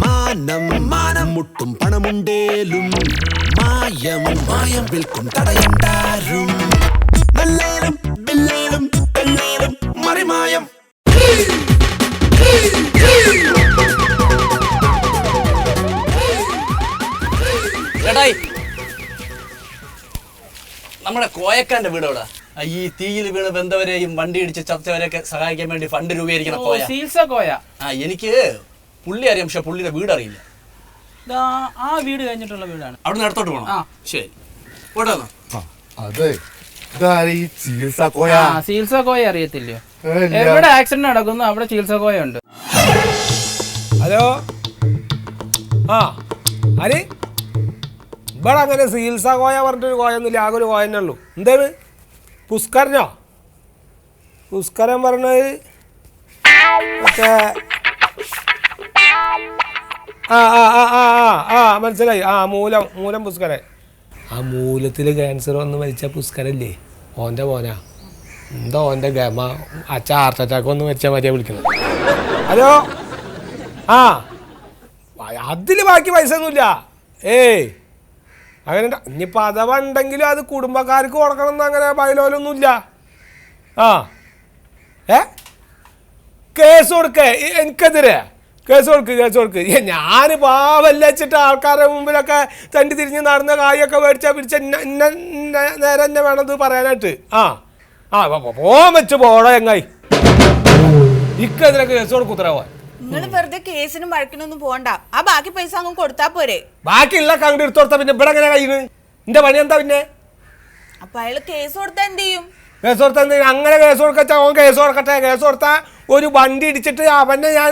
മാനം മാനം മുട്ടും പണമുണ്ടേലും മായം മായം വിൽക്കും തടയണ്ടാരും നല്ലേലും ബില്ലേലും പെണ്ണേലും മറിമായം. നമ്മുടെ കോയക്കാന്റെ വീട് എവിടെ? ഈ തീയിൽ വീണ് ബന്ധവരെയും വണ്ടി ഇടിച്ച് ചത്തവരെയൊക്കെ സഹായിക്കാൻ വേണ്ടി ഫണ്ട് രൂപീകരിക്കുന്ന കോയ. എനിക്ക് പുള്ളി അറിയാം, പക്ഷെ പുള്ളിയുടെ വീട് അറിയില്ല. ആ വീട് കഴിഞ്ഞിട്ടുള്ള വീടാണ്. അവിടെ നിന്ന് അടുത്തോട്ട് പോകണം. ശരി, അതെ ചികിത്സാ കോയ അറിയത്തില്ലയോ? എവിടെ ആക്സിഡന്റ് നടക്കുന്നു അവിടെ ചികിത്സാ കോയ ഉണ്ട്. ഹലോ, ആര് ഇവിടെ അങ്ങനെ ചികിത്സാ കോയ പറഞ്ഞിട്ടൊരു കോയൊന്നുമില്ല, ആകെ ഒരു കോയ തന്നെ ഉള്ളൂ. എന്താണ് പുഷ്കരനോ? പുഷ്കരൻ പറഞ്ഞത് മറ്റേ മനസ്സിലായി. മൂലം പുഷ്കരൻ. ആ മൂലത്തിൽ ക്യാൻസർ വന്ന് മരിച്ച പുഷ്കരല്ലേ, ഓൻ്റെ മോനാ. എന്താ ഓൻ്റെ ഗമ, അച്ഛ ഹാർട്ട് അറ്റാക്ക് വന്ന് മരിച്ചാൽ മതിയാ വിളിക്കുന്നത്. ഹലോ, അതിൽ ബാക്കി പൈസ ഒന്നുമില്ല. അങ്ങനെ ഇനിയിപ്പോൾ അഥവാ ഉണ്ടെങ്കിലും അത് കുടുംബക്കാർക്ക് കൊടുക്കണം എന്ന് അങ്ങനെ ബൈലോലൊന്നുമില്ല. കേസ് കൊടുക്കേ, എനിക്കെതിരെ കേസ് കൊടുക്ക്. ഞാൻ പാവല്ല വെച്ചിട്ട് ആൾക്കാരുടെ മുമ്പിലൊക്കെ തണ്ടി തിരിഞ്ഞ് നടന്ന കായൊക്കെ മേടിച്ചാൽ പിടിച്ച നേരെ തന്നെ വേണത് പറയാനായിട്ട്. പോവാൻ വെച്ച് പോടാ എങ്ങായി. ഇക്കെതിരെ കേസ് കൊടുക്കും ഉത്തരവാൻ. നിങ്ങൾ വെറുതെ കേസിനും വഴക്കിനൊന്നും പോകണ്ട. ആ ബാക്കി പൈസ അങ്ങ് കൊടുത്താ പോരെ. ബാക്കിയുള്ള കണ്ട് എടുത്തു കൊടുത്താ പിന്നെ ഇവിടെ എങ്ങനെ കഴിയുന്നു? എന്റെ പണി എന്താ പിന്നെ? അപ്പൊ അയാള് കേസ് കൊടുത്താ എന്ത് ചെയ്യും? കേസ് കൊടുത്താ അങ്ങനെ കേസ് കൊടുക്കച്ചാ ഓൻ കേസ് കൊടുക്കട്ടെ. കേസ് കൊടുത്താ ഒരു വണ്ടി ഇടിച്ചിട്ട് അവനെ ഞാൻ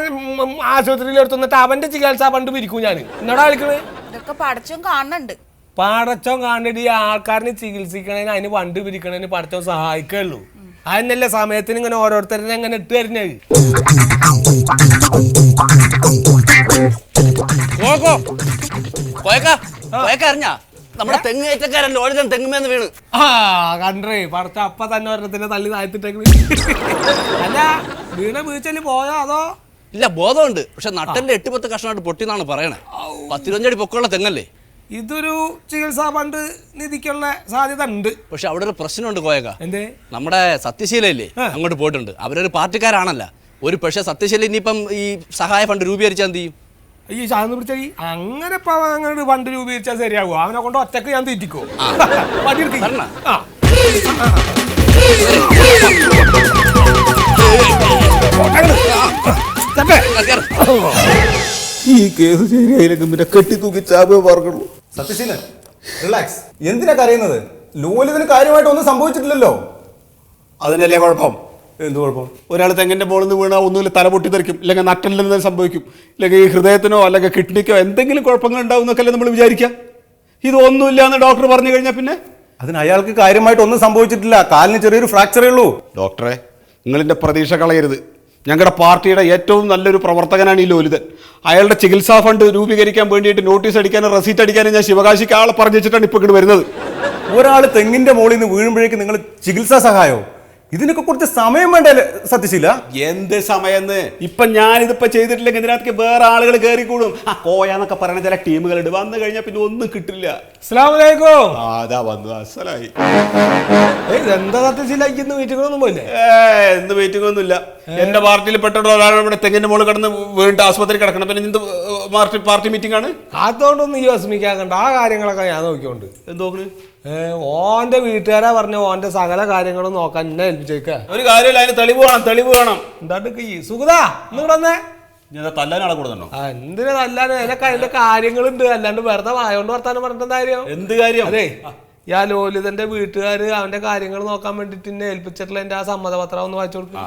ആശുപത്രിയിൽ എടുത്തുന്നിട്ട് അവന്റെ ചികിത്സാ ഫണ്ട് പിരിക്കും ഞാൻ. എന്നോടാ കളിക്കണേ? ഇതൊക്കെ പടച്ചോൻ കാണുന്നുണ്ട്. പടച്ചോൻ കാണേണ്ടി ഈ ആൾക്കാരിനെ ചികിത്സിക്കണേന് അതിന് ഫണ്ട് പിരിക്കണേന് പടച്ചോൻ സഹായിക്കുള്ളൂ. അതിനല്ലേ സമയത്തിന് ഇങ്ങനെ ഓരോരുത്തരെ അങ്ങനെ ഇട്ട് തരുന്നത്. നമ്മുടെ തെങ്ങ് ഏറ്റക്കാരൻ ലോലിതൻ തെങ്ങുമേന്ന് വീണ്. കണ്ടേ പടച്ച അപ്പ തന്നെ ഒരെണ്ണത്തിന്റെ തള്ളി താഴ്ത്തിട്ടേക്ക്. അല്ല വീണ വീഴ്ചല് പോയോ അതോ? ഇല്ല, ബോധമുണ്ട്, പക്ഷെ നട്ടലിന്റെ 8-10 കഷ്ണമായിട്ട് പൊട്ടിന്നാണ് പറയണേ. 10-15 അടി പൊക്കമുള്ള തെങ്ങല്ലേ. ഇതൊരു ചികിത്സാ ഫണ്ട് നിധിക്കുള്ള സാധ്യത ഉണ്ട്. പക്ഷെ അവിടെ ഒരു പ്രശ്നമുണ്ട് കോയക്ക. എന്തേ? നമ്മുടെ സത്യശീലയില്ലേ, അങ്ങോട്ട് പോയിട്ടുണ്ട്. അവരൊരു പാർട്ടിക്കാരാണല്ല. ഒരു പക്ഷെ സത്യശീല ഇനിയിപ്പം ഈ സഹായ ഫണ്ട് രൂപീകരിച്ചാൽ എന്ത് ചെയ്യും? ഈ സാധനം പിടിച്ചാൽ അങ്ങനെ അങ്ങോട്ട് ഫണ്ട് രൂപീകരിച്ചാൽ ശരിയാകുമോ? അവനെ കൊണ്ട് ഒറ്റക്ക് ഞാൻ തെറ്റിക്കോ? ഈ കേസ് ശരിയായില്ലെങ്കിൽ പിന്നെ കെട്ടി തൂക്കി ചാപ പറഞ്ഞുള്ളൂ. സത്യശീലൻ, റിലാക്സ്. എന്തിനാ കരയുന്നത്? ലോലിതിന് കാര്യമായിട്ട് ഒന്നും സംഭവിച്ചിട്ടില്ലല്ലോ. അതിനല്ലേ കുഴപ്പം? എന്ത് കുഴപ്പം? ഒരാൾ തെങ്ങിന്റെ മുകളിൽ നിന്ന് വീണാൽ ഒന്നുമില്ല തല പൊട്ടിത്തെറിക്കും, ഇല്ലെങ്കിൽ നട്ടലിൽ നിന്ന് സംഭവിക്കും, ഇല്ലെങ്കിൽ ഈ ഹൃദയത്തിനോ അല്ലെങ്കിൽ കിഡ്നിക്കോ എന്തെങ്കിലും കുഴപ്പങ്ങൾ ഉണ്ടാവും എന്നൊക്കെയല്ലേ നമ്മൾ വിചാരിക്കാം. ഇതൊന്നുമില്ല എന്ന് ഡോക്ടർ പറഞ്ഞു കഴിഞ്ഞാൽ പിന്നെ അതിന് അയാൾക്ക് കാര്യമായിട്ട് ഒന്നും സംഭവിച്ചിട്ടില്ല. കാലിന് ചെറിയൊരു ഫ്രാക്ചറേ ഉള്ളൂ. ഡോക്ടറെ, നിങ്ങളിൻ്റെ പ്രതീക്ഷ കളയരുത്. ഞങ്ങളുടെ പാർട്ടിയുടെ ഏറ്റവും നല്ലൊരു പ്രവർത്തകനാണ് ഈ ലോലിതൻ. അയാളുടെ ചികിത്സാ ഫണ്ട് രൂപീകരിക്കാൻ വേണ്ടിയിട്ട് നോട്ടീസ് അടിക്കാനും റെസീറ്റ് അടിക്കാനും ഞാൻ ശിവകാശിക്ക് ആളെ പറഞ്ഞു വെച്ചിട്ടാണ് ഇപ്പോൾ ഇങ്ങോട്ട് വരുന്നത്. ഒരാൾ തെങ്ങിന്റെ മുകളിൽ നിന്ന് വീഴുമ്പോഴേക്ക് നിങ്ങൾ ചികിത്സാ സഹായോ? ഇതിനൊക്കെ കുറച്ച് സമയം വേണ്ടേ സത്യശീല? എന്ത് സമയന്ന്? ഇപ്പം ഞാനിതിപ്പോൾ ചെയ്തിട്ടില്ലെങ്കിൽ ഇതിനകത്ത് വേറെ ആളുകൾ കയറിക്കൂടും. കോയാന്നൊക്കെ പറയുന്ന ചില ടീമുകളുണ്ട്. വന്നു കഴിഞ്ഞാൽ പിന്നെ ഒന്നും കിട്ടില്ല. അതാ വന്നു അസലായി. എന്താ സത്യശീല മീറ്റിംഗ് ഒന്നും പോയില്ലേ? എന്ത് മീറ്റിംഗ് ഒന്നുമില്ല. എന്റെ പാർട്ടിയിൽ പെട്ട ഒരാൾ ഇവിടെ തെങ്ങിന്റെ മുകളിൽ കിടന്ന് വീണ്ടും ആസ്പത്രി കിടക്കണം. പിന്നെ എന്ത് പാർട്ടി മീറ്റിംഗ് ആണ്? അതുകൊണ്ടൊന്നും ഈ വിഷമിക്കാക്കണ്ട. ആ കാര്യങ്ങളൊക്കെ ഞാൻ നോക്കിയോണ്ട്. എന്തോന്ന്? ഓന്റെ വീട്ടുകാരാ പറഞ്ഞ ഓന്റെ സകല കാര്യങ്ങളും നോക്കാൻ എന്നെ ഏൽപ്പിച്ചേക്ക. ഒരു കാര്യമില്ല, അതിന് തെളിവ് വേണം. എന്താണ്ട് സുഗതാ ഇന്ന് ഞാൻ തല്ലാനാളെ കൊടുക്കണോ? എന്തിനാ തല്ലാന്? അതിനൊക്കെ അതിന്റെ കാര്യങ്ങളുണ്ട്. അല്ലാണ്ട് വെറുതെ വായോണ്ട് വർത്താനം പറഞ്ഞിട്ട് കാര്യം. എന്ത് കാര്യം? അതെ, ഞാൻ ലോലിതന്റെ വീട്ടുകാര് അവന്റെ കാര്യങ്ങൾ നോക്കാൻ വേണ്ടിട്ട് എന്നെ ഏൽപ്പിച്ചിട്ടുള്ള എന്റെ ആ സമ്മതപത്രം ഒന്ന് വായിച്ചു കൊടുക്കും.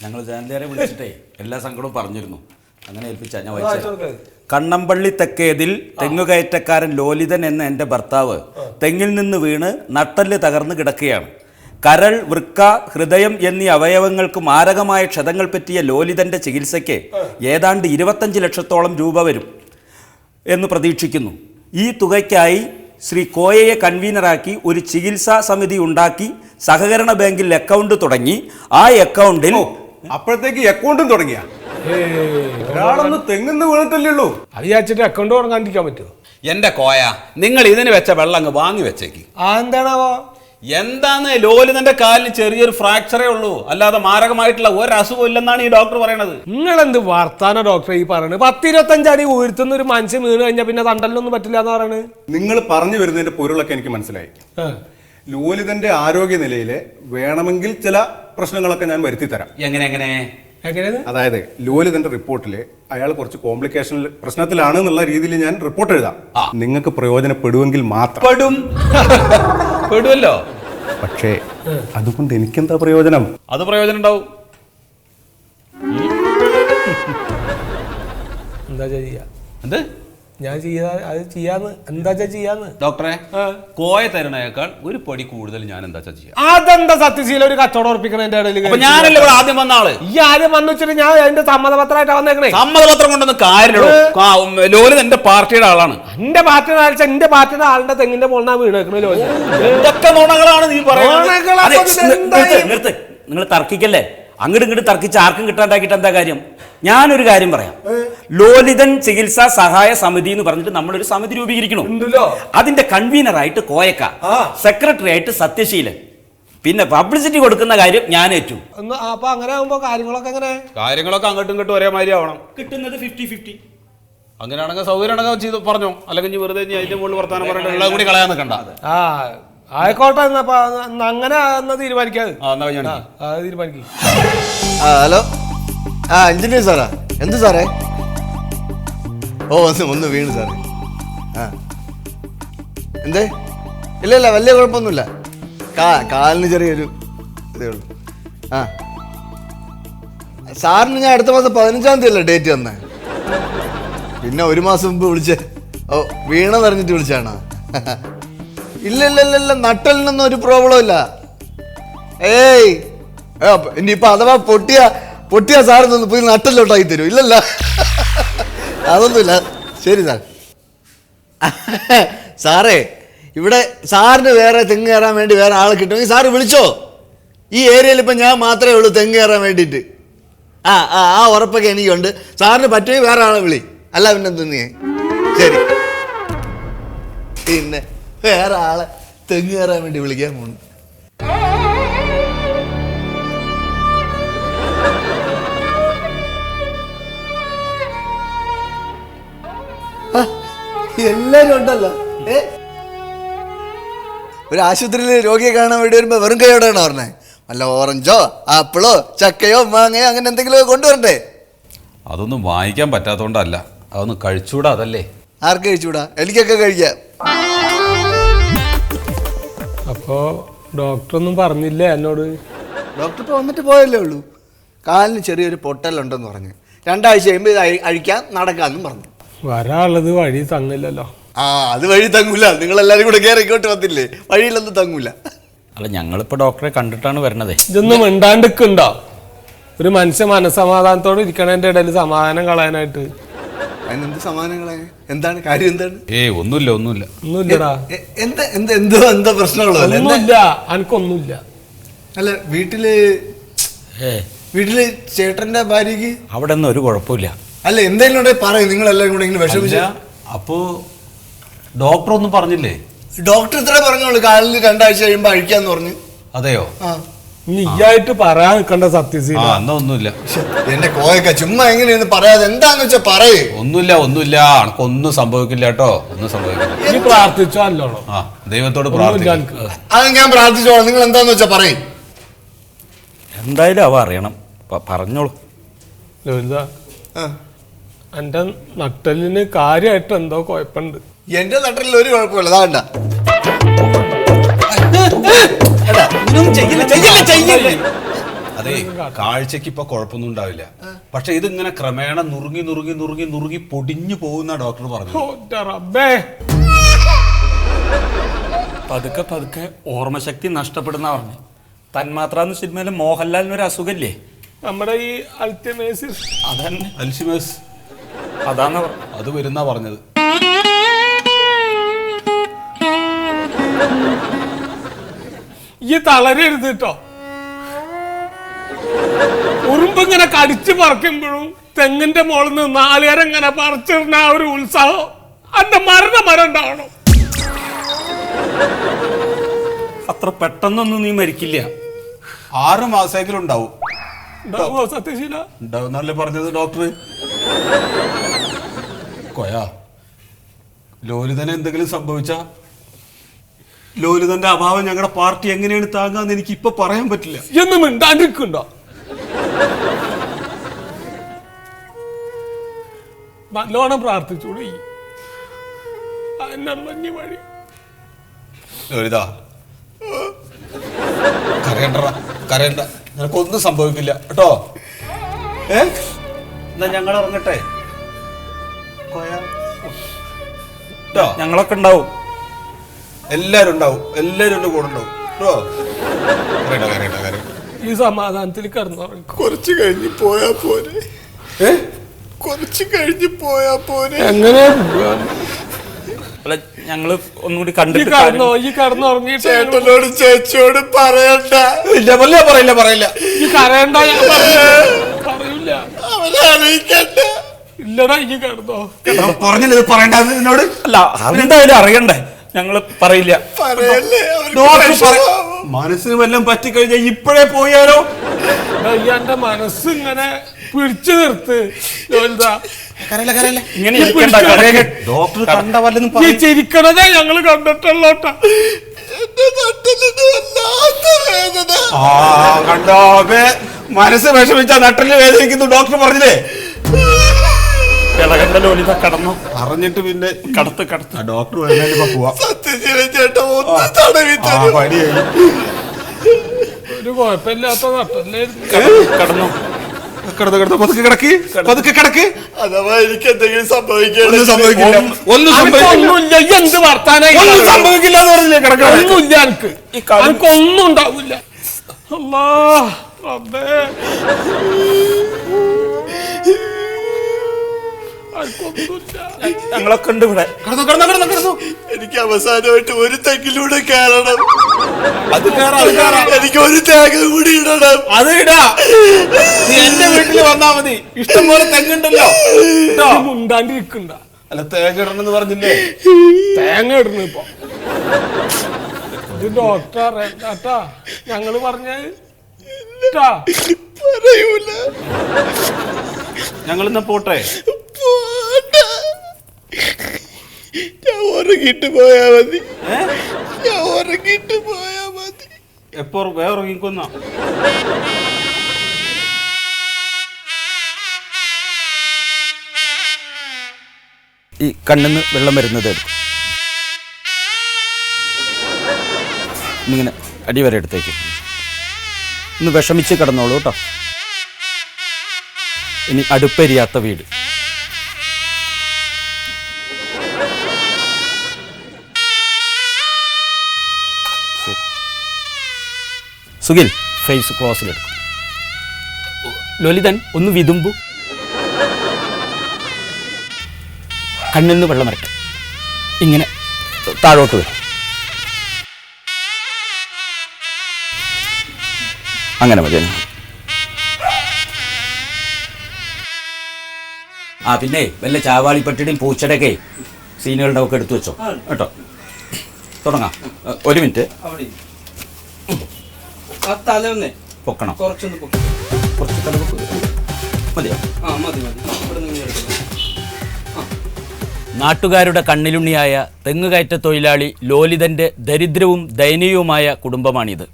ഞങ്ങൾ ജനതയെ വിളിച്ചിട്ടേ എല്ലാ സങ്കടവും പറഞ്ഞിരുന്നു. അങ്ങനെ ഏൽപ്പിച്ചാ ഞാൻ വായിച്ചു. കണ്ണമ്പള്ളി തെക്കേതിൽ തെങ്ങുകയറ്റക്കാരൻ ലോലിതൻ എന്ന എൻ്റെ ഭർത്താവ് തെങ്ങിൽ നിന്ന് വീണ് നട്ടെല്ല് തകർന്ന് കിടക്കുകയാണ്. കരൾ, വൃക്ക, ഹൃദയം എന്നീ അവയവങ്ങൾക്ക് മാരകമായ ക്ഷതങ്ങൾ പറ്റിയ ലോലിതൻ്റെ ചികിത്സയ്ക്ക് ഏതാണ്ട് 25 ലക്ഷത്തോളം രൂപ വരും എന്ന് പ്രതീക്ഷിക്കുന്നു. ഈ തുകയ്ക്കായി ശ്രീ കോയയെ കൺവീനറാക്കി ഒരു ചികിത്സാ സമിതി ഉണ്ടാക്കി സഹകരണ ബാങ്കിൽ അക്കൗണ്ട് തുടങ്ങി. ആ അക്കൗണ്ടിൽ അപ്പോഴത്തേക്ക് അക്കൗണ്ടും തുടങ്ങിയ ഒരാളൊന്ന് തെങ്ങിന്ന് വീണിട്ടല്ലേ ഉള്ളൂ. അത് വിചാരിച്ചിട്ട് അക്കൗണ്ട് തുടങ്ങാണ്ടിരിക്കാൻ പറ്റുമോ? എന്റെ കോയ, നിങ്ങൾ ഇതിന് വെച്ച വെള്ളം അങ്ങ് വാങ്ങി വെച്ചേക്ക്. എന്താണാവോ? എന്താന്ന് ലോലിതന്റെ കാലിന് ചെറിയൊരു ഫ്രാക്ചറേ ഉള്ളൂ, അല്ലാതെ മാരകമായിട്ടുള്ള ഒരു അസുഖം ഇല്ലെന്നാണ് ഈ ഡോക്ടർ പറയണത്. നിങ്ങളെന്ത് വർത്താന ഡോക്ടർ ഈ പറയണത്? 10-25 അടി ഉയർത്തുന്ന ഒരു മനുഷ്യൻ വീണ് കഴിഞ്ഞാൽ പിന്നെ തണ്ടലിനൊന്നും പറ്റില്ല എന്ന് പറയണത്. നിങ്ങൾ പറഞ്ഞു വരുന്നതിന്റെ പൊരുളൊക്കെ എനിക്ക് മനസ്സിലായി. ലോലിതന്റെ ആരോഗ്യനിലയിലെ വേണമെങ്കിൽ ചില പ്രശ്നങ്ങളൊക്കെ ഞാൻ വരുത്തി തരാം. എങ്ങനെയാണ്? അതായത് ലോലിതന്റെ റിപ്പോർട്ടില് അയാൾ കുറച്ച് കോംപ്ലിക്കേഷൻ പ്രശ്നത്തിലാണ് എന്നുള്ള രീതിയിൽ ഞാൻ റിപ്പോർട്ട് എഴുതാം. നിങ്ങൾക്ക് പ്രയോജനപ്പെടുമെങ്കിൽ മാത്രം. പെടുമല്ലോ. പക്ഷേ അതുകൊണ്ട് എനിക്കെന്താ പ്രയോജനം? അത് പ്രയോജനം ഉണ്ടാവും. എന്താ ചെയ്യാ? എന്ത് ഞാൻ ചെയ്യാന്ന് എന്താ ചെയ്യാന്ന് ഡോക്ടറെ, കോയ തരണേക്കാൾ ഒരു പടി കൂടുതൽ ഞാൻ എന്താ ചെയ്യാം? അതെന്താ സത്യശീല ഒരു കച്ചവടം ഉറപ്പിക്കണതിന്റെ ഇടയിൽ? ഞാനല്ലേ ഇവിടെ ആദ്യം വന്ന ആള്. ഈ ആദ്യം വന്നു വെച്ചിട്ട് ഞാൻ അതിന്റെ സമ്മതപത്രമായിട്ടാ വന്നേക്കണേ. സമ്മതപത്രം കൊണ്ടൊന്നും കാര്യമില്ല. ലോലിത് എന്റെ പാർട്ടിയുടെ ആളാണ്. എന്റെ പാർട്ടിയുടെ ആൾ എന്റെ പാർട്ടിയുടെ ആളുടെ തെങ്ങിന്റെ മുകളിൽ വീണേക്കണ ലോലി. ഇതൊക്കെ നുണകളാണ് നീ പറയുന്നത്. നിങ്ങൾ തർക്കിക്കല്ലേ? അങ്ങോട്ട് ഇങ്ങോട്ട് തർക്കിച്ച് ആർക്കും കിട്ടാണ്ടാക്കിയിട്ട് എന്താ കാര്യം? ഞാനൊരു കാര്യം പറയാം. ലോലിതൻ ചികിത്സാ സഹായ സമിതി എന്ന് പറഞ്ഞിട്ട് നമ്മളൊരു സമിതി രൂപീകരിക്കണം. അതിന്റെ കൺവീനറായിട്ട് കോയക്ക, സെക്രട്ടറി ആയിട്ട് സത്യശീലൻ, പിന്നെ പബ്ലിസിറ്റി കൊടുക്കുന്ന കാര്യം ഞാൻ ഏറ്റു. അപ്പൊ അങ്ങനെ ആകുമ്പോ കാര്യങ്ങളൊക്കെ അങ്ങോട്ടും ഇങ്ങോട്ടും ഒരേ മാതിരി ആവണം. കിട്ടുന്നത് 50-50. അങ്ങനെയാണെങ്കിൽ സൗകര്യമാണെങ്കിൽ ചെയ്ത് പറഞ്ഞോ, അല്ലെങ്കിൽ വെറുതെ അതിന്റെ മുകളിൽ വർത്താനം പറഞ്ഞിട്ട് കൂടി കളയാൻ നിൽക്കണ്ട. ആയിക്കോട്ടെ, അങ്ങനെ തീരുമാനിക്കാതെ തീരുമാനിക്കും. ഹലോ, എഞ്ചിനീയർ സാറാ? എന്ത് സാറേ? ഓ, ഒന്ന് വീണ് സാറേ. എന്തേ? ഇല്ല വലിയ കുഴപ്പമൊന്നുമില്ല. കാലിന് ചെറിയൊരു ഇതേ ഉള്ളൂ. സാറിന് ഞാൻ അടുത്ത മാസം 15-ാം തീയതി അല്ലേ ഡേറ്റ് തന്നെ? പിന്നെ ഒരു മാസം മുമ്പ് വിളിച്ചേ. ഓ, വീണെന്നറിഞ്ഞിട്ട് വിളിച്ചാണോ? ഇല്ല, നട്ടലിനൊന്നും ഒരു പ്രോബ്ലം ഇല്ല. ഏയ്, ഇനിയിപ്പോൾ അഥവാ പൊട്ടിയ സാറിനൊന്ന് പുതിയ നട്ടല്ലോട്ടാക്കി തരൂ? ഇല്ലല്ല, അതൊന്നുമില്ല. ശരി സാർ. സാറേ, ഇവിടെ സാറിന് വേറെ തെങ്ങ് കയറാൻ വേണ്ടി വേറെ ആളെ കിട്ടുമെങ്കിൽ സാറ് വിളിച്ചോ. ഈ ഏരിയയിൽ ഇപ്പം ഞാൻ മാത്രമേ ഉള്ളൂ തെങ്ങ് കയറാൻ വേണ്ടിയിട്ട്. ആ ഉറപ്പൊക്കെ എനിക്കുണ്ട്. സാറിന് പറ്റുമെങ്കിൽ വേറെ ആളെ വിളി. അല്ല പിന്നെ എന്തെന്നേ? ശരി. പിന്നെ വേറെ ആളെ തെങ്ങ് കയറാൻ വേണ്ടി വിളിക്കാൻ പോകുന്നു. എല്ലാരും ഉണ്ടല്ലോ. ഒരു ആശുപത്രിയിൽ രോഗിയെ കാണാൻ വേണ്ടി വരുമ്പോ വെറും കൈയോടെയാണോ പറഞ്ഞേ? വല്ല ഓറഞ്ചോ ആപ്പിളോ ചക്കയോ മാങ്ങയോ അങ്ങനെ എന്തെങ്കിലും കൊണ്ടുവരണ്ടേ? അതൊന്നും വാങ്ങിക്കാൻ പറ്റാത്തോണ്ടല്ല, അതൊന്നും കഴിച്ചൂടാ. അതല്ലേ? ആർക്ക് കഴിച്ചൂടാ? എനിക്കൊക്കെ കഴിക്കാം. അപ്പോ ഡോക്ടറൊന്നും പറഞ്ഞില്ലേ എന്നോട്? ഡോക്ടർ ഇപ്പൊ വന്നിട്ട് പോയല്ലേ ഉള്ളൂ. കാലിന് ചെറിയൊരു പൊട്ടലുണ്ടെന്ന് പറഞ്ഞു. 2 ആഴ്ച കഴിയുമ്പോൾ ഇത് അഴിക്കാം, നടക്കാമെന്നും പറഞ്ഞു. വരാനുള്ളത് വഴി തങ്ങില്ലല്ലോ. അത് വഴി തങ്ങൂല. നിങ്ങളെല്ലാരും കൂടെ കയറി ഇങ്ങോട്ട് വന്നില്ലേ, വഴിയിലൊന്നും തങ്ങൂല. അല്ല, ഞങ്ങളിപ്പോ ഡോക്ടറെ കണ്ടിട്ടാണ് വരണത്. ഇതൊന്നും മിണ്ടാണ്ടിക്കുണ്ടോ? ഒരു മനുഷ്യ മനസ്സമാധാനത്തോടെ ഇരിക്കണതിന്റെ ഇടയിൽ സമാധാനം കളയാനായിട്ട്. അതിനെന്ത് സമാധാനങ്ങളെ? എന്താണ് കാര്യം? എന്താണ്? ഒന്നുമില്ലടാ. എന്താ പ്രശ്നമുള്ളൂ? ഒന്നുമില്ല, എനിക്കൊന്നുമില്ല. അല്ല, വീട്ടില് ചേട്ടന്റെ ഭാര്യക്ക് അവിടെ ഒന്നും ഒരു കുഴപ്പമില്ല. അല്ല, എന്തെങ്കിലും ഉണ്ടെങ്കിൽ പറയും. നിങ്ങളെല്ലാരും കൂടെ ഇങ്ങനെ വിഷമിച്ച. അപ്പോ ഡോക്ടർ ഒന്നും പറഞ്ഞില്ലേ? ഡോക്ടർ ഇത്ര പറഞ്ഞോളൂ, കാലിൽ 2 ആഴ്ച കഴിയുമ്പോ അഴിക്കാന്ന് പറഞ്ഞു. അതെയോ? നീയായിട്ട് പറയാൻ നിൽക്കണ്ട സത്യശീല. ഒന്നുമില്ല. എന്റെ കോയൊക്കെ ചുമ്മാ എങ്ങനെയൊന്ന് പറയാതെ എന്താന്ന് വെച്ചാ പറയേ. ഒന്നുമില്ല, ഒന്നും സംഭവിക്കില്ല കേട്ടോ, ഒന്നും സംഭവിക്കില്ല. നീ പ്രാർത്ഥിച്ചോ അല്ലോണം? ദൈവത്തോട് പ്രാർത്ഥിക്കാം. അത് ഞാൻ പ്രാർത്ഥിച്ചോളാം. നിങ്ങൾ എന്താന്ന് വെച്ചാ പറയും. എന്തായാലും അവ അറിയണം. പറഞ്ഞോളൂ. എന്റെ നട്ടലിന് കാര്യമായിട്ട് എന്തോ കുഴപ്പമുണ്ട്. എന്റെ നട്ടലിൽ ഒരു കുഴപ്പമില്ല. അതാണ്ട അതെ, കാഴ്ചക്ക് ഇപ്പൊ കുഴപ്പമൊന്നും ഉണ്ടാവില്ല. പക്ഷെ ഇതിങ്ങനെ ക്രമേണ നുറുങ്ങി പൊടിഞ്ഞു പോകുന്ന ഡോക്ടർ പറഞ്ഞു. പതുക്കെ ഓർമ്മശക്തി നഷ്ടപ്പെടുന്ന പറഞ്ഞു. തന്മാത്ര സിനിമയിലെ മോഹൻലാലിനൊരു അസുഖല്ലേ, നമ്മുടെ ഈ അൽഷിമേഴ്സ്. അതന്നെ, അൽഷിമേഴ്സ്. അതാണ് അത് വരുന്ന പറഞ്ഞത്. ഈ തളരരുത് കേട്ടോ. ഉറുമ്പിങ്ങനെ കടിച്ചു പറിക്കുമ്പോഴും തെങ്ങിന്റെ മുകളിൽ നിന്ന് നാളുകാരം ഇങ്ങനെ പറിച്ചിടുന്ന ആ ഒരു ഉത്സാഹം അന്റെ മരണം ഉണ്ടാവണം. അത്ര പെട്ടെന്നൊന്നും നീ മരിക്കില്ല. 6 മാസമെങ്കിലും ഉണ്ടാവും. ഉണ്ടാവോ സത്യശീല? ഉണ്ടാവുന്നല്ലേ പറഞ്ഞത് ഡോക്ടർ. കൊയാ, ലോലിതന് എന്തെങ്കിലും സംഭവിച്ച ലോലിതന്റെ അഭാവം ഞങ്ങളുടെ പാർട്ടി എങ്ങനെയാണ് താങ്ങാന്ന് എനിക്ക് ഇപ്പൊ പറയാൻ പറ്റില്ല. എന്നും മിണ്ടാണ്ടിരിക്കുണ്ടോ? നല്ലോണം പ്രാർത്ഥിച്ചോളൂ. അതിനുള്ള വഴി. ലോലിത കരയണ്ട, നിനക്കൊന്നും സംഭവിക്കില്ല കേട്ടോ. എന്നാ ഞങ്ങൾ ഇറങ്ങട്ടെ. ഞങ്ങളൊക്കെ ഉണ്ടാവും. എല്ലാരും ഉണ്ടാവും. എല്ലാരും എന്റെ കൂടെ ഉണ്ടാവും കേട്ടോ. ഈ സമാധാനത്തിൽ കിടന്നുറങ്ങി. കുറച്ച് കഴിഞ്ഞ് പോയാ പോരെ, കുറച്ച് കഴിഞ്ഞ് പോയാ പോരെ. എങ്ങനെ അല്ല, ഞങ്ങള് ഒന്നുകൂടി കണ്ടിട്ട് കടന്നുറങ്ങിയിട്ട് ചേട്ടനോട് ചേച്ചിയോട് പറയണ്ട. പറയില്ല. ഈ കരയണ്ട. പറയൂല. അവനെ അറിയിക്കണ്ട. ഇല്ലടാ, ഈ കിടന്നോ. പറഞ്ഞത് പറയണ്ട എന്നോട്. അല്ല, അതെന്തായാലും അറിയണ്ടേ. ഞങ്ങള് പറയില്ല. പറയല്ലേ, മനസ്സിന് വല്ലതും പറ്റിക്കഴിഞ്ഞാൽ ഇപ്പോഴേ പോയാലോ. എന്റെ മനസ്സ് ഇങ്ങനെ പിടിച്ചു നിർത്ത്. ഇങ്ങനെ ഡോക്ടർ കണ്ട വല്ലതും ഈ ചിരിക്കണതേ ഞങ്ങള് കണ്ടിട്ടുള്ളോട്ടാ. എന്റെ നട്ടലിന് വല്ലാത്ത വേദന. കണ്ടോ, മനസ്സ് വിഷമിച്ചാ നട്ടല് വേദനിക്കുന്നു ഡോക്ടർ പറഞ്ഞില്ലേ. കിളകണ്ട ലോലിത കടന്നു. അറിഞ്ഞിട്ട് പിന്നെ കടത്ത് ഡോക്ടർ വരുന്നതിന് പോവാ. സത്യശീലൻ ചേട്ടാ ഒന്ന് തടവി തരും. പണിയായി. ഒരു കുഴപ്പമില്ലാത്ത നട്ടല്ലായിരുന്നു. കടന്നു. പതുക്കെ കിടക്ക്. അഥവാ എനിക്ക് എന്തെങ്കിലും സംഭവിക്കില്ല. ഒന്നുമില്ല. എന്ത് വർത്താനായി? സംഭവിക്കില്ല എന്ന് പറഞ്ഞില്ലേ കിടക്കണം. ഒന്നുമില്ല. എനിക്കൊന്നും ഉണ്ടാവില്ല. അല്ലാ റബ്ബേ, ഞങ്ങളൊക്കെ ഉണ്ട് ഇവിടെ. കിടന്നു. എനിക്ക് അവസാനമായിട്ട് ഒരു തെങ്ങിലൂടെ കയറണം. അത് കേറാം. എനിക്ക് ഒരു തേങ്ങ കൂടി ഇടണം. അത് ഇടാ. നീ എന്റെ വീട്ടിൽ വന്നാ മതി. ഇഷ്ടം പോലെ തെങ്ങുണ്ടല്ലോ. മുണ്ടാണ്ടിരിക്കണ്ട. അല്ല, തേങ്ങ ഇടണമെന്ന് പറഞ്ഞില്ലേ. തേങ്ങ ഇടണ ഇപ്പൊ. ഇത് ഡോക്ടർ അറിയാട്ടാ. ഞങ്ങള് പറഞ്ഞത് പറയൂല. ഞങ്ങളിന്ന് പോട്ടെ. ഞാൻ ഉറങ്ങിട്ട് പോയാ മതി. ഞാൻ ഉറങ്ങിട്ട് പോയാ മതി. എപ്പോ വേറെ ഉറങ്ങിക്കൊന്ന. ഈ കണ്ണിന്ന് വെള്ളം വരുന്നത് ഇങ്ങനെ അടിവരെ എടുത്തേക്ക്. ഒന്ന് വിഷമിച്ച് കിടന്നോളൂ കേട്ടോ. ഇനി അടുപ്പെരിയാത്ത വീട്. സുഖിൽ ഫേസ് ക്ലോസിലെടുക്കും. ലളിതൻ ഒന്ന് വിതുമ്പു. കണ്ണിൽ നിന്ന് വെള്ളം വരട്ടെ. ഇങ്ങനെ താഴോട്ട് വരും. അങ്ങനെ മതി. പിന്നെ വല്ല ചാവാളിപ്പട്ടിയുടെയും പൂച്ചയുടെയൊക്കെ സീനുകളുടെ ഒക്കെ എടുത്തു വെച്ചോ കേട്ടോ. തുടങ്ങാം. 1 മിനിറ്റ്. പൊക്കണം. കുറച്ച് തലവെക്ക് മതിയോ? നാട്ടുകാരുടെ കണ്ണിലുണ്ണിയായ തെങ്ങുകയറ്റ തൊഴിലാളി ലോലിതന്റെ ദരിദ്രവും ദയനീയവുമായ കുടുംബമാണിത്.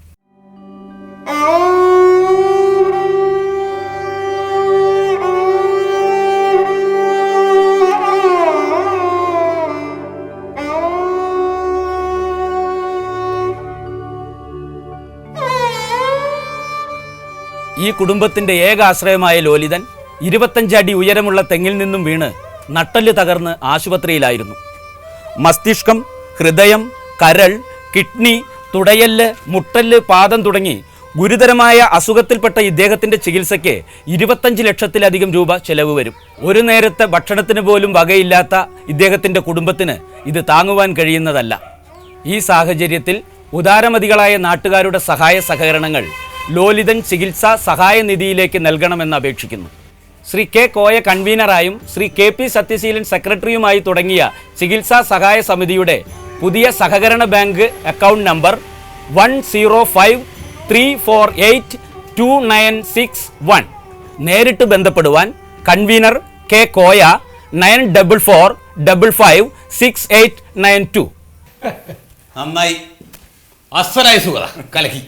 ഈ കുടുംബത്തിന്റെ ഏക ആശ്രയമായ ലോലിതൻ 25 അടി ഉയരമുള്ള തെങ്ങിൽ നിന്നും വീണ് നട്ടല് തകർന്ന് ആശുപത്രിയിലായിരുന്നു. മസ്തിഷ്കം, ഹൃദയം, കരൾ, കിഡ്നി, തുടയല്, മുട്ടല്, പാദം തുടങ്ങി ഗുരുതരമായ അസുഖത്തിൽപ്പെട്ട ഇദ്ദേഹത്തിന്റെ ചികിത്സയ്ക്ക് 25 ലക്ഷത്തിലധികം രൂപ ചെലവ് വരും. ഒരു നേരത്തെ ഭക്ഷണത്തിന് പോലും വകയില്ലാത്ത ഇദ്ദേഹത്തിന്റെ കുടുംബത്തിന് ഇത് താങ്ങുവാൻ കഴിയുന്നതല്ല. ഈ സാഹചര്യത്തിൽ ഉദാരമതികളായ നാട്ടുകാരുടെ സഹായ സഹകരണങ്ങൾ ലോലിതൻ ചികിത്സാ സഹായ നിധിയിലേക്ക് നൽകണമെന്ന് അപേക്ഷിക്കുന്നു. ശ്രീ കെ കോയ കൺവീനറായും ശ്രീ കെ പി സത്യശീലൻ സെക്രട്ടറിയുമായി തുടങ്ങിയ ചികിത്സാ സഹായ സമിതിയുടെ പുതിയ സഹകരണ ബാങ്ക് അക്കൗണ്ട് നമ്പർ 1053482961 നേരിട്ട് ബന്ധപ്പെടുവാൻ കൺവീനർ കെ കോയ 9445556892. നന്നായി, അസ്സലായി സുഖ കലക്കി.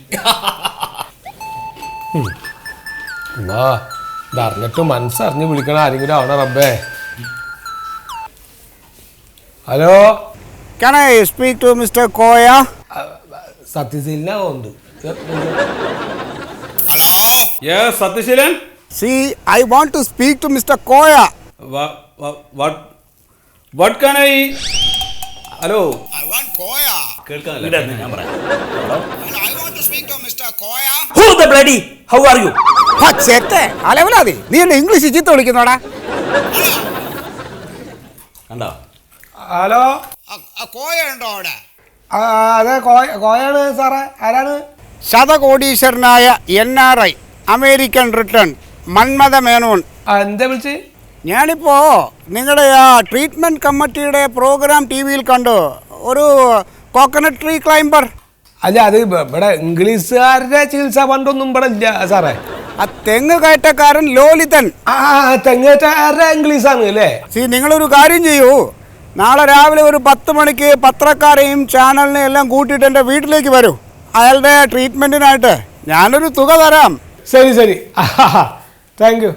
ഇതറിഞ്ഞിട്ട് മനസ്സറിഞ്ഞ് വിളിക്കണ ആരെങ്കിലും ആവണ റബ്ബേ. Hello, Can I speak to Mr. Koya? സത്യശീലനാ ഉണ്ട്. Yes, Sathyaseelan. See, I want to speak to Mr. Koya. What can I? Hello. I want Koya. ഇവിടെ നിന്ന് ഞാൻ പറയാം. And I want to speak to Mr. Koya. Who the bloody? How are you? ചെത്തെ അലവലാതി നീ എന്നെ English ചീത്ത വിളിക്കുന്നോടാ. കണ്ടോ? Hello, Koya ഉണ്ടോ അവിടെ? അതെ കോയാണ് സാറേ. ആരാണ്? ശതകോടീശ്വരനായ NRI American return Manmatha Menon. എന്താ വിളിച്ച്? ഞാനിപ്പോ നിങ്ങളുടെ ആ ട്രീറ്റ്മെന്റ് കമ്മിറ്റിയുടെ പ്രോഗ്രാം TV-യിൽ കണ്ടു. ഒരു കോക്കനട്ട് ട്രീ ക്ലൈംബർ. അല്ല, അത് ഇവിടെ ഇംഗ്ലീഷുകാരുടെ ചികിത്സാ ഫണ്ടൊന്നും ഇവിടെ ഇല്ല സാറേ. ആ തെങ്ങ് കയറ്റക്കാരൻ ലോലിതൻ. തെങ്ങേറ്റാരുടെ ഇംഗ്ലീഷാണ് അല്ലേ? നിങ്ങളൊരു കാര്യം ചെയ്യൂ, നാളെ രാവിലെ ഒരു 10 മണിക്ക് പത്രക്കാരെയും ചാനലിനെയും എല്ലാം കൂട്ടിയിട്ട് എൻ്റെ വീട്ടിലേക്ക് വരൂ. അയാളുടെ ട്രീറ്റ്മെൻറ്റിനായിട്ട് ഞാനൊരു തുക തരാം. ശരി. Thank you.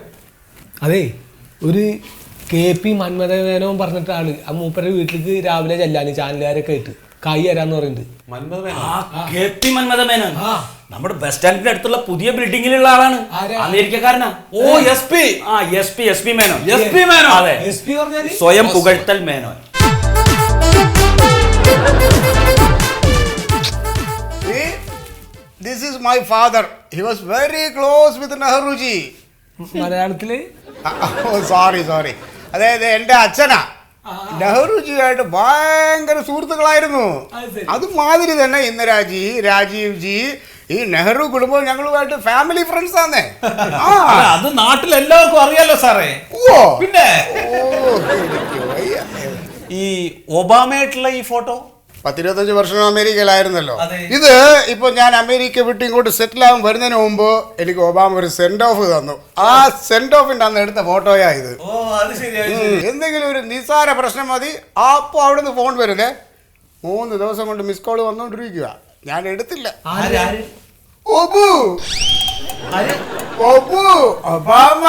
അതെ, ഒരു KP മന്മഥ മേനോൻ പറഞ്ഞിട്ട് ആള് ആ മൂപ്പരുടെ വീട്ടിലേക്ക് രാവിലെ ചെല്ലാന് ചാനലുകാരൊക്കെ ആയിട്ട് കൈ തരാന്ന് പറയുന്നുണ്ട്. KP മന്മഥ മേനോൻ നമ്മുടെ ബസ് സ്റ്റാൻഡിന്റെ അടുത്തുള്ള പുതിയ ബിൽഡിംഗിലുള്ള ആളാണ്. അമേരിക്കക്കാരനാ. SP മേനോൻ. അതെ, SP പറഞ്ഞാല് സ്വയം പുകഴ്ത്തൽ Menon. This is my father. He was very close with Nehruji. മലയാളത്തില് സോറി അതായത് എൻ്റെ അച്ഛനാ നെഹ്റുജിയായിട്ട് ഭയങ്കര സുഹൃത്തുക്കളായിരുന്നു. അതുമാതിരി തന്നെ ഇന്ദിരാജി, രാജീവ് ജി, ഈ നെഹ്റു കുടുംബം ഞങ്ങളുമായിട്ട് ഫാമിലി ഫ്രണ്ട്സ് ആന്നേ. അത് നാട്ടിൽ എല്ലാവർക്കും അറിയാലോ സാറേ. പിന്നെ ഈ ഒബാമയായിട്ടുള്ള ഈ ഫോട്ടോ 10-25 വർഷം അമേരിക്കയിലായിരുന്നല്ലോ. ഇത് ഇപ്പൊ ഞാൻ അമേരിക്ക വിട്ട് ഇങ്ങോട്ട് സെറ്റിൽ ആകാൻ വരുന്നതിന് മുമ്പ് എനിക്ക് ഒബാമ ഒരു സെൻഡ് ഓഫ് തന്നു. ആ സെൻഡ് ഓഫിന്റെ അന്ന് എടുത്ത ഫോട്ടോയാ ഇത്. എന്തെങ്കിലും ഒരു നിസ്സാര പ്രശ്നം മതി, അപ്പൊ അവിടുന്ന് ഫോൺ വരുന്നേ. 3 ദിവസം കൊണ്ട് മിസ് കോള് വന്നോണ്ടിരിക്കുക. ഞാൻ എടുത്തില്ല. ഒബാമ.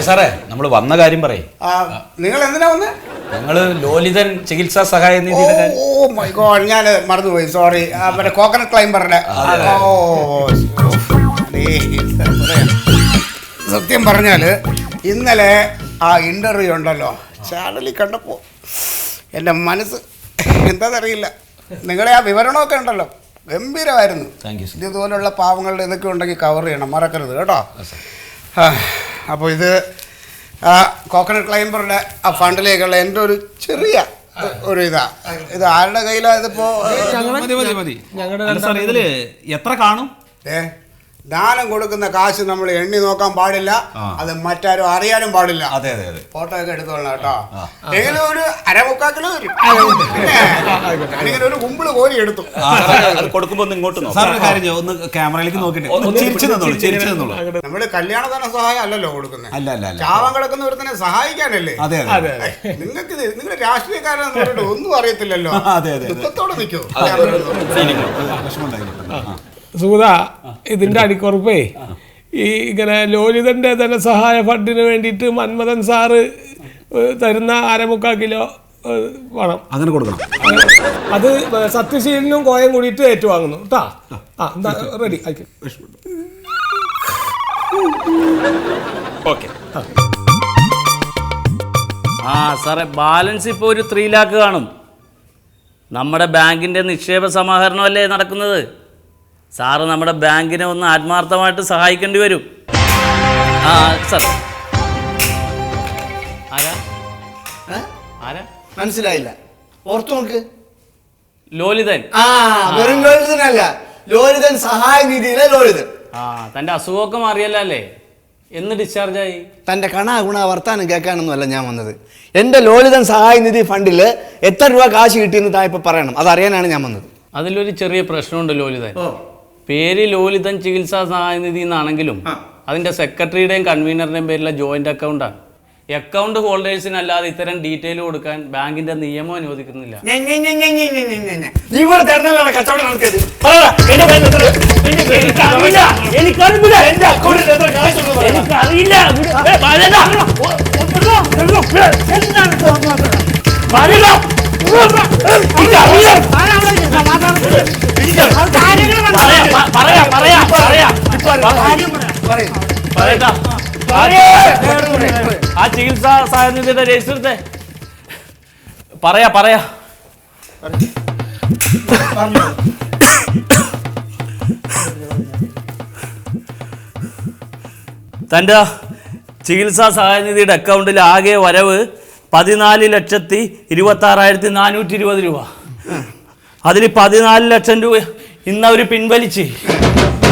സാറേ, നമ്മൾ വന്ന കാര്യം പറയും. നിങ്ങൾ എന്തിനാ വന്ന്? ഞങ്ങള് ലോലിതൻ ചികിത്സാ സഹായ നിധി. ഓ മൈ ഗോഡ്, ഞാൻ മറന്നുപോയി, സോറി. മറ്റേ കോക്കനട്ട് ക്ലൈംബറുടെ. സത്യം പറഞ്ഞാല് ഇന്നലെ ആ ഇന്റർവ്യൂ ഉണ്ടല്ലോ, ചാനലിൽ കണ്ടപ്പോ എൻ്റെ മനസ്സ് എന്താണെന്നറിയില്ല. നിങ്ങളെ ആ വിവരണമൊക്കെ ഉണ്ടല്ലോ, ഗംഭീരമായിരുന്നു. ഇതുപോലുള്ള പാവങ്ങളുടെ ഇതൊക്കെ ഉണ്ടെങ്കിൽ കവർ ചെയ്യണം, മറക്കരുത് കേട്ടോ. അപ്പോൾ ഇത് കോക്കനട്ട് ക്ലൈംബറുടെ ആ ഫണ്ടിലേക്കുള്ള എൻ്റെ ഒരു ചെറിയ ഒരു ഇത് ആരുടെ കയ്യിലാണ് ഇതിപ്പോ? ഇതില് എത്ര കാണും? ദാനം കൊടുക്കുന്ന കാശ് നമ്മൾ എണ്ണി നോക്കാൻ പാടില്ല, അത് മറ്റാരും അറിയാനും പാടില്ല. ഫോട്ടോ ഒക്കെ എടുത്തോളാം കേട്ടോ. എങ്കിലും ഒരു 1/4 കിലോ വരും. ഞാനിങ്ങനെ ഒരു കുമ്പിള് കോരി എടുത്തു. കൊടുക്കുമ്പോ ഇങ്ങോട്ട് ഒന്ന് ക്യാമറയിലേക്ക് നോക്കിട്ട് നമ്മള് കല്യാണധന സഹായം അല്ലല്ലോ കൊടുക്കുന്നത്, ചാവാൻ കിടക്കുന്ന ഒരുത്തനെ സഹായിക്കാനല്ലേ. നിങ്ങൾക്ക് നിങ്ങളുടെ രാഷ്ട്രീയക്കാരെന്ന് പറഞ്ഞിട്ട് ഒന്നും അറിയത്തില്ലല്ലോ. ദുഃഖത്തോടെ നിൽക്കോ. സുഹൃത, ഇതിന്റെ അടിക്കുറപ്പേ ഇങ്ങനെ ലോലിതന്റെ ധനസഹായ ഫണ്ടിന് വേണ്ടിയിട്ട് മന്മഥൻ സാറ് തരുന്ന 1/4 കിലോ വേണം. അങ്ങനെ കൊടുക്കണം. അത് സത്യശീലനും കോയം കൂടിയിട്ട് ഏറ്റുവാങ്ങുന്നു കേട്ടാ. റെഡി ആയിക്കോ. സാറേ, ബാലൻസ് ഇപ്പോൾ ഒരു 3 ലാഖ് കാണും. നമ്മുടെ ബാങ്കിന്റെ നിക്ഷേപ സമാഹരണമല്ലേ നടക്കുന്നത്. സാറ് നമ്മുടെ ബാങ്കിനെ ഒന്ന് ആത്മാർത്ഥമായിട്ട് സഹായിക്കേണ്ടി വരും. സാർ മനസ്സിലായില്ല? ഓർത്തു നോക്ക്. ലോലിതൻ. വെറും ലോലിതനല്ല, ലോലിതൻ സഹായ നിധിയിലെ ലോലിതൻ. തന്റെ അസുഖമൊക്കെ മാറിയല്ലോ അല്ലേ? എന്ന് ഡിസ്ചാർജ് ആയി? തൻ്റെ ഗുണ വർത്താനം കേൾക്കാനൊന്നുമല്ല ഞാൻ വന്നത്. എൻ്റെ ലോലിതൻ സഹായ നിധി ഫണ്ടിൽ എത്ര രൂപ കാശ് കിട്ടിയെന്ന് താൻ ഇപ്പം പറയണം. അതറിയാനാണ് ഞാൻ വന്നത്. അതിലൊരു ചെറിയ പ്രശ്നമുണ്ട് ലോലിതൻ. പേര് ലോലിതൻ ചികിത്സാ സഹായ നിധി എന്നാണെങ്കിലും അതിൻ്റെ സെക്രട്ടറിയുടെയും കൺവീനറുടെയും പേരിലെ ജോയിന്റ് അക്കൗണ്ടാണ്. അക്കൗണ്ട് ഹോൾഡേഴ്സിനല്ലാതെ ഇത്തരം ഡീറ്റെയിൽ കൊടുക്കാൻ ബാങ്കിന്റെ നിയമം അനുവദിക്കുന്നില്ല. ആ ചികിത്സാ സഹായനിധിയുടെ രജിസ്റ്റർ പറയാ തൻ്റെ ചികിത്സാ സഹായനിധിയുടെ അക്കൗണ്ടിൽ ആകെ വരവ് 14,26,420 രൂപ. അതിൽ 14 ലക്ഷം രൂപ ഇന്നവർ പിൻവലിച്ച്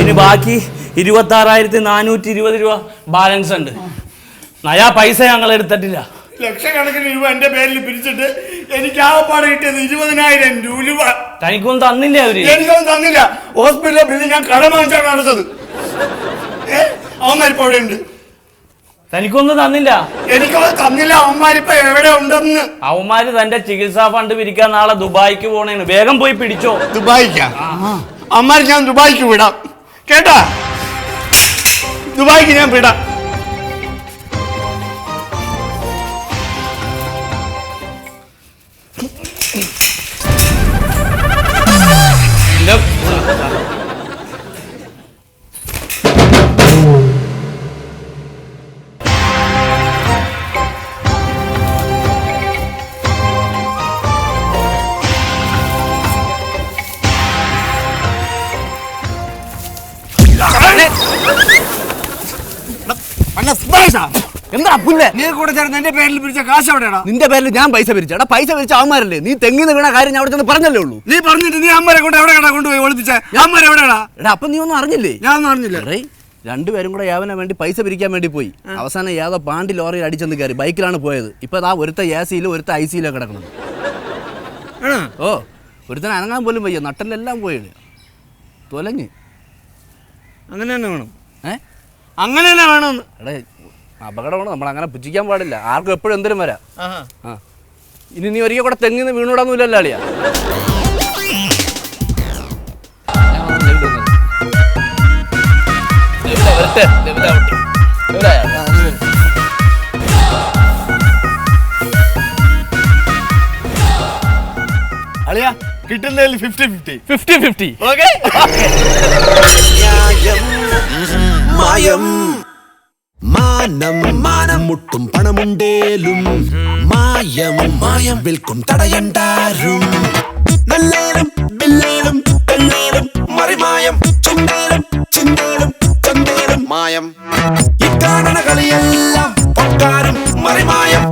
ഇനി ബാക്കി 26,420 രൂപ ബാലൻസ് ഉണ്ട്. നയാ പൈസ ഞങ്ങൾ എടുത്തിട്ടില്ല. ലക്ഷക്കണക്കിന് രൂപ എന്റെ പേരിൽ പിരിച്ചിട്ട് എനിക്ക് ആകപ്പാട് കിട്ടിയത് 20,000 രൂപ. തനിക്കൊന്നും തന്നില്ല അവര്? എനിക്കൊന്നും തന്നില്ല. ഹോസ്പിറ്റലിലെ ബില്ല് ഞാൻ കടം വാങ്ങിച്ചാണ് നടത്തത്. അവന്മാരിപ്പോ എവിടെ ഉണ്ട്? തനിക്കൊന്നും തന്നില്ല? എനിക്കൊന്നും തന്നില്ല. അവന്മാരിപ്പോ എവിടെ ഉണ്ടെന്ന്? അവന്മാര് തന്റെ ചികിത്സാ ഫണ്ട് പിരിക്കാൻ നാളെ ദുബായിക്ക് പോണേന്. വേഗം പോയി പിടിച്ചോ. ദുബായിക്കാ? അവന്മാര് ഞാൻ ദുബായിക്ക് വിടാം കേട്ടാ. ദുബായിക്ക് ഞാൻ വിടാം. എന്താ പുല്ലേ നീ കൂടെ ചേർന്ന് എന്റെ പേരിൽ പിരിച്ച കാശ് എവിടെയാ? നിന്റെ പേരിൽ ഞാൻ പൈസ പിരിച്ചാ? പൈസ പിരിച്ച അവന്മാരല്ലേ? നീ തെങ്ങിന്ന് വീണ കാര്യം ഞാൻ അവിടെ ചെന്ന് പറഞ്ഞല്ലേ ഉള്ളൂ. നീ പറഞ്ഞിട്ട് നീ അമ്മരെ കൊണ്ട് എവിടെയാ കൊണ്ടുപോയി ഒളിപ്പിച്ച? അമ്മരെ എവിടെയാ? എടാ അപ്പൊ നീ ഒന്നും അറിഞ്ഞില്ലേ? ഞാൻ ഒന്നും അറിഞ്ഞില്ല. രണ്ടുപേരും കൂടെ യാവനെ വേണ്ടി പൈസ പിരിക്കാൻ വേണ്ടി പോയി. അവസാനം യാതോ പാണ്ടി ലോറിയിൽ അടിച്ചെന്ന് കയറി. ബൈക്കിലാണ് പോയത്. ഇപ്പൊ അതാ ഒരുത്ത AC-യിലും ഒരുത്ത IC-യിലോ കിടക്കണം. ഓ ഒരുത്തൻ അനങ്ങാൻ പോലും വയ്യ. നട്ടലെല്ലാം പോയി തൊലഞ്ഞ്. അങ്ങനെ തന്നെ വേണം. അങ്ങനെ തന്നെ വേണമെന്ന്. എടേ അപകടമാണ്. നമ്മൾ അങ്ങനെ പുച്ഛിക്കാൻ പാടില്ല. ആർക്കും എപ്പോഴും എന്തിനും വരാം. ഇനി നീ ഒരിക്കൽ കൂടെ തെങ്ങിന്ന് വീണൂടാന്നില്ലല്ലോ അളിയാ. അളിയാ കിട്ടുന്നതിൽ 50-50. ഓക്കേ. മായം മാനം മുട്ടും പണമുണ്ടേലും മായം വിൽക്കും തടയണ്ടാരും. നല്ലേലും ബില്ലേലും പെണ്ണേലും മറിമായം ചുണ്ടേലും ചിന്തേലും ചന്തേലും മായം. ഈ കാണണ കളിയെല്ലാം പൊക്കാരും മറിമായം.